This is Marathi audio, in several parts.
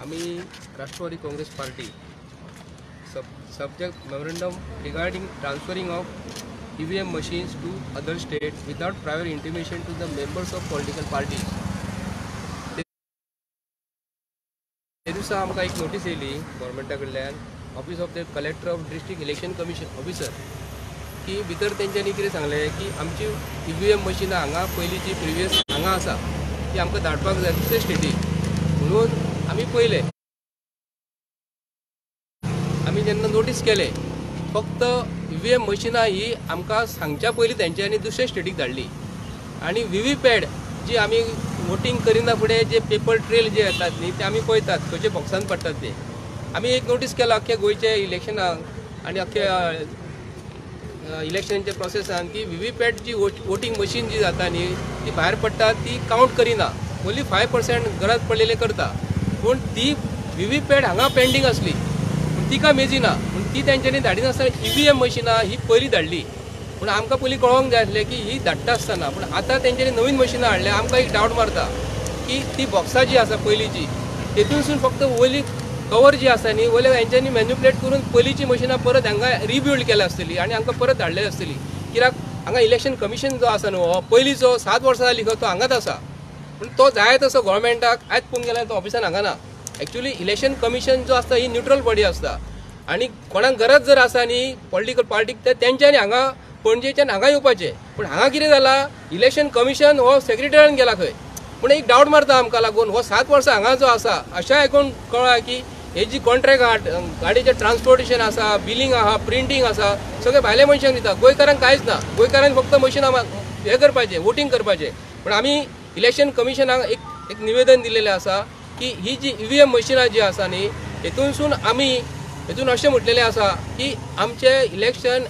आम्ही Rashtravadi Congress Party subject memorandum regarding transferring of EVM machines to other states without prior intimation to the members of political parties. ते दिवसा आमकां एक नोटीस येयली गव्हर्मेंटा कडल्यान office of the collector of district election commission officer की भितर तेंच्यांनी कितें सांगलें की आमची EVM मशिनां हांगा पयलींची प्रिवियस हांगा आसा ती आमकां धाडपाक जाय दुसरे स्टेटीक म्हणून आमी पयले आमी जेन्ना नोटीस केले फक्त EVM मशिनां ही आमकां सांगच्या पयलीं तेंच्यांनी दुसरे स्टेटीक धाडली आनी VVPAT जी आमी वोटिंग करिना फुडें जे पेपर ट्रेल जे येतात न्ही ते आमी पळयतात खंयचे बॉक्सान पडटात ते आमी एक नोटीस केला अख्ख्या गोंयच्या इलेक्शनाक आनी अख्ख्या इलेक्शनच्या प्रोसेसान की VVPAT जी वोटिंग मशीन जी जाता न्ही ती भायर पडटा ती कावंट करिना ओन्ली 5% गरज पडलेले करता पूण ती VVPAT हांगा पेंडींग आसली तिका मेजिना पूण ती तेंच्यांनी धाडिनासतना EVM मशिनां ही पयलीं धाडली पूण आमकां पयलीं कळोवंक जाय आसलें की ही धाडटा आसतना पूण आतां तेंच्यांनी नवीन मशिनां हाडल्या आमकां एक डावट मारता की ती बॉक्सां जी आसा पयलींची तेतूनसून फक्त वयली कवर जी आसा न्ही वयले हेंच्यांनी मॅन्युप्युलेट करून पयलींची मशिनां परत हांगा रिबिल्ड केल्या आसतली आनी आमकां परत धाडलेली आसतली कित्याक हांगा इलेक्शन कमिशन जो आसा न्हू हो पयलींचो 7 वर्सां जाली तो हांगाच आसा पूण तो जाय तसो गोवोरमेंटाक आयज पळोवंक गेल्यार तो ऑफिसान हांगा ना एक्चुअली इलेक्शन कमिशन जो आसता ही न्यूट्रल बॉडी आसता आनी कोणाक गरज जर आसा न्ही पॉलिटिकल पार्टीक ते तेंच्यांनी हांगा पणजेच्यान हांगा येवपाचें पूण हांगा कितें जालां इलेक्शन कमिशन हो सेक्रेटरीयान गेला खंय पूण एक डावट मारता आमकां लागून हो 7 वर्सां हांगा जो आसा अशें आयकून कळ्ळां की हे जी कॉन्ट्रॅक्ट गाडयेचें ट्रान्सपोर्टेशन आसा बिलींग आहा प्रिंटींग आसा सगळे भायल्या मनशांक दिता गोंयकारांक कांयच ना गोंयकारांनी फक्त मशिनां हें करपाचें वोटींग करपाचें पूण आमी इलेक्शन कमिशनाक एक निवेदन दिलेलें आसा की ही जी EVM मशिनां जी आसा न्ही हेतूनसून आमी हेतून अशें म्हटलेलें आसा की आमचें इलेक्शन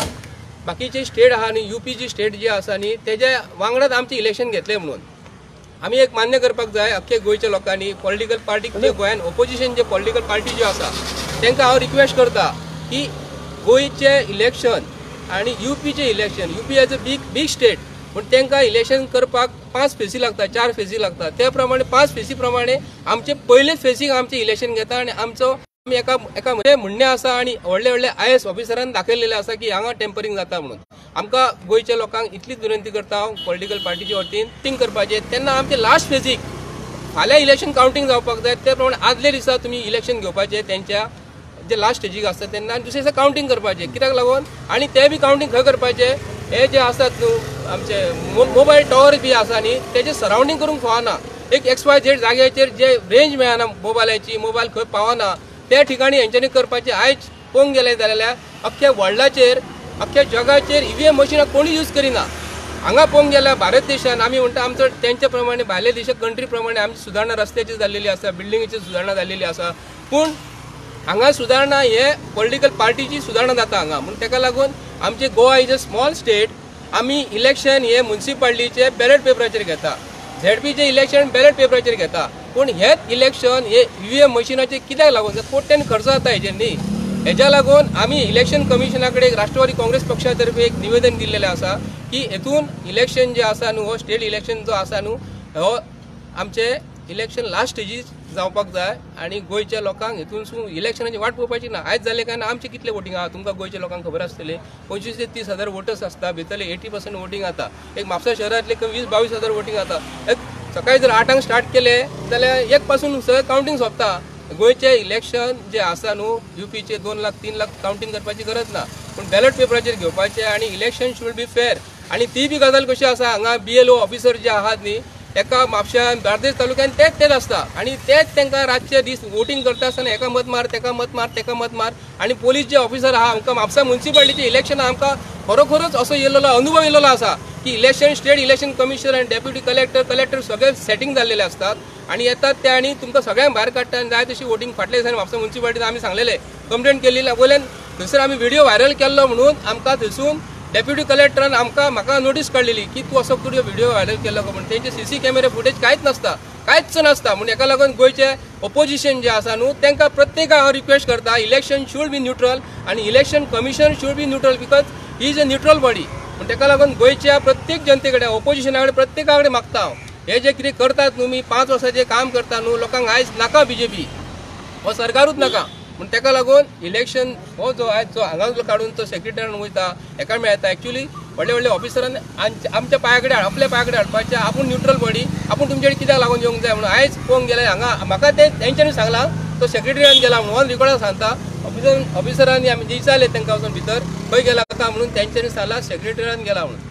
बाकीचे स्टेट आहा न्ही UP जी स्टेट जी आसा न्ही तेज्या वांगडाच आमचें इलेक्शन घेतलें म्हणून आमी एक मान्य करपाक जाय अख्खे गोंयच्या लोकांनी पॉलिटिकल पार्टीक जे गोंयान ऑपोजिशन जे पॉलिटिकल पार्टी ज्यो आसा तांकां हांव रिक्वेस्ट करता की गोंयचें इलेक्शन आनी UPचें election UP as a big state पूण तांकां इलेक्शन करपाक 5 फेसी लागता 4 फेसी लागता त्या प्रमाणे 5 फेसी प्रमाणे आमचे पयले फेसीक आमचें इलेक्शन घेता आनी आमचो एका म्हणणें आसा आनी व्हडले व्हडले IAS ऑफिसरान दाखयलेलें आसा की हांगा टेम्परिंग जाता म्हणून आमकां गोंयच्या लोकांक इतलीच विनंती करता हांव पॉलिटिकल पार्टीच्या वतीन थिंक करपाचें तेन्ना आमचें लास्ट फेजीक फाल्यां इलेक्शन कावंटींग जावपाक जाय त्या प्रमाणे आदले दिसा तुमी इलेक्शन घेवपाचें तेंच्या जे लास्ट स्टेजीक आसता तेन्ना आनी दुसरे दिसा कावंटींग करपाचें कित्याक लागून आनी ते बी कावंटींग खंय करपाचें हे जे आसात न्हू आमचे मोबायल टॉवर बी आसा न्ही तेजे सरावंडींग करूंक फावना एक XYZ जाग्याचेर जे रेंज मेळना मोबायलाची मोबायल खंय पावना त्या ठिकाणी हेंच्यांनी करपाचें आयज पळोवंक गेलें जाल्यार अख्ख्या वर्ल्डाचेर अख्ख्या जगाचेर EVM मशिनां कोणी यूज करिना हांगा पळोवंक गेल्यार भारत देशान आमी म्हणटा आमचो तेंच्या प्रमाणे भायल्या देशा कंट्री प्रमाणे आमची सुदारणा रस्त्याची जाल्लेली आसा बिल्डिंगेची सुदारणा जाल्लेली आसा पूण हांगा सुदारणा हे पॉलिटिकल पार्टीची सुदारणा जाता हांगा म्हणून ताका लागून आमचे Goa is a small state आमी इलेक्शन हे म्युनिसिपालिटीचे बॅलेट पेपराचेर घेता ZPचे इलेक्शन बॅलेट पेपराचेर घेता पूण हेच इलेक्शन हे EVM मशिनाचे कित्याक लागून कोट्यान खर्च जाता हेजेर न्ही हेज्या लागून आमी इलेक्शन कमिशना कडेन राष्ट्रवादी काँग्रेस पक्षा तर्फे एक निवेदन दिल्लेलें आसा की हेतून इलेक्शन जे आसा न्हू हो स्टेट इलेक्शन जो आसा न्हू हो आमचे इलेक्शन लास्ट स्टेजीस जावपाक जाय आनी गोंयच्या लोकांक हेतूनसून इलेक्शनाची वाट पळोवपाची ना आयज जालें काय ना आमचे कितले वोटींग आहा तुमकां गोंयच्या लोकांक खबर आसतलें 25 ते 30 हजार वोटर्स आसता भितरले 80% वोटींग जाता एक म्हापसा शहरांतले 20-22 हजार वोटींग जाता एक सकाळी जर 8 स्टार्ट केले जाल्यार 1 पासून सगळें कावंटींग सोंपता गोंयचें इलेक्शन जे आसा न्हू UPचे 2 लाख 3 लाख कावंटींग करपाची गरज ना पूण बॅलेट पेपराचेर घेवपाचें आनी इलेक्शन शूड बी फेर आनी ती बी गजाल कशी आसा हांगा BLO ऑफिसर जे आहात न्ही एका म्हापश्यान बार्देस तालुक्यान तेच आसता आनी तेच तांकां रातचे दीस वोटींग करता आसतना एका मत मार तेका मत मार तेका मत मार आनी पोलीस जे ऑफिसर आहा आमकां म्हापसा म्युनिसिपालिटीचे इलेक्शन आमकां खरोखरच असो येयल्लो अनुभव येयल्लो आसा की इलेक्शन स्टेट इलेक्शन कमिशनर आनी डेप्युटी कलेक्टर सगळे सेटिंग जाल्लेले असतात आनी येतात ते आनी तुमकां सगळ्यांक भायर काडटा आनी जाय तशी वोटींग फाटल्या दिसांनी म्हापसा म्युनिसिपालिटीन आमी सांगलेले कंप्लेंट केल्ली वयल्यान थंयसर आमी व्हिडिओ व्हायरल केल्लो म्हणून आमकां थंयसून डेप्युटी कलेक्टरान म्हाका नोटीस काडलेली की तूं असो करून व्हिडिओ व्हायरल केलो काय म्हणून तेंचे CC कॅमेरा फुटेज कांयच नासता म्हणून हेका लागून गोंयचे ऑपोजिशन जे आसा न्हू तांकां प्रत्येकाक हांव रिक्वेस्ट करता इलेक्शन शूड बी न्यूट्रल आनी election commission should be neutral because he is a neutral body म्हणून ताका लागून गोंयच्या प्रत्येक जनते कडेन ऑपोजिशना कडेन प्रत्येका कडेन मागता हांव हे जे कितें करतात न्हू मी 5 वर्सांचें काम करता न्हू लोकांक आयज नाका BJP हो सरकारूच नाका म्हण ताका लागून इलेक्शन हो जो आहे जो हांगा काढून तो सेक्रेटरीन वयता एका मेळता एक्चुअली व्हडले व्हडले ऑफिसरान आमच्या पांया कडेन आपल्या पांया कडेन हाडपाचें आपूण न्यूट्रल बॉडी आपूण तुमचे कडेन कित्याक लागून येवंक जाय म्हणून आयज पळोवंक गेल्यार हांगा म्हाका ते तेंच्यांनी सांगलां तो सेक्रेटरीन गेला म्हणून रिकॉर्डाक सांगता ऑफिसरांनी आमी विचारले तांकां वचून भितर खंय गेला काय म्हणून तेंच्यांनी सांगलां सेक्रेटरीन गेला म्हणून